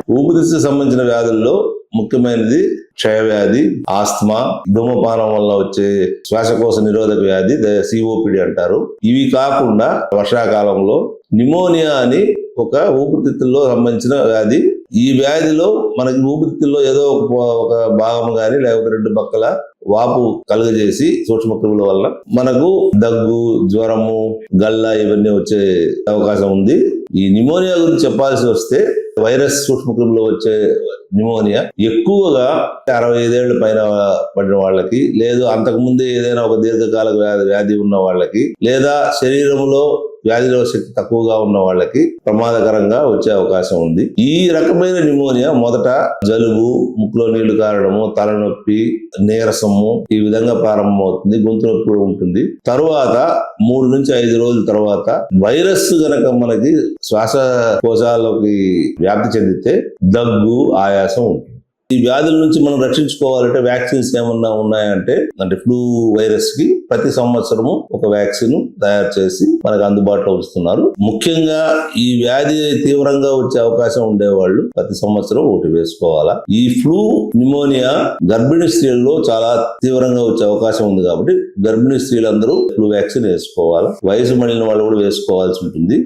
ఊపిరితిత్తుకు సంబంధించిన వ్యాధుల్లో ముఖ్యమైనది క్షయవ్యాధి, ఆస్తమా, ధూమపానం వల్ల వచ్చే శ్వాసకోశ నిరోధక వ్యాధి సిఓపిడి అంటారు. ఇవి కాకుండా వర్షాకాలంలో నిమోనియా అని ఒక ఊపిరితిత్తుల్లో సంబంధించిన వ్యాధి. ఈ వ్యాధిలో మనకి ఊపిరితిత్తుల్లో ఏదో ఒక భాగం గాని లేకపోతే 2 పక్కల వాపు కలుగజేసి సూక్ష్మక్రిముల వల్ల మనకు దగ్గు, జ్వరము, గల్ల ఇవన్నీ వచ్చే అవకాశం ఉంది. ఈ నిమోనియా గురించి చెప్పాల్సి వస్తే వైరస్ సూక్ష్మక్రిములు వచ్చే నిమోనియా ఎక్కువగా 65 ఏళ్ల పైన పడిన వాళ్ళకి, లేదు అంతకుముందే ఏదైనా ఒక దీర్ఘకాల వ్యాధి ఉన్న వాళ్ళకి, లేదా శరీరంలో వ్యాధినిరోధక శక్తి తక్కువగా ఉన్న వాళ్ళకి ప్రమాదకరంగా వచ్చే అవకాశం ఉంది. ఈ రకమైన నిమోనియా మొదట జలుబు, ముక్కులో నీళ్లు కారడము, తలనొప్పి, నీరసము ఈ విధంగా ప్రారంభమవుతుంది. గొంతు నొప్పి కూడా ఉంటుంది. తరువాత 3 నుంచి 5 రోజుల తర్వాత వైరస్ గనక మనకి శ్వాసకోశాలకి వ్యాప్తి చెందితే దగ్గు, ఆయాసం ఉంటుంది. ఈ వ్యాధుల నుంచి మనం రక్షించుకోవాలంటే వ్యాక్సిన్స్ ఏమన్నా ఉన్నాయంటే, అంటే ఫ్లూ వైరస్ కి ప్రతి సంవత్సరము ఒక వ్యాక్సిన్ తయారు చేసి మనకు అందుబాటులో ఉంచుతున్నారు. ముఖ్యంగా ఈ వ్యాధి తీవ్రంగా వచ్చే అవకాశం ఉండేవాళ్ళు ప్రతి సంవత్సరం ఒకటి వేసుకోవాలా. ఈ ఫ్లూ నిమోనియా గర్భిణీ స్త్రీల్లో చాలా తీవ్రంగా వచ్చే అవకాశం ఉంది కాబట్టి గర్భిణీ స్త్రీలందరూ ఫ్లూ వ్యాక్సిన్ వేసుకోవాలా. వయసు మళ్ళిన వాళ్ళు కూడా వేసుకోవాల్సి ఉంటుంది.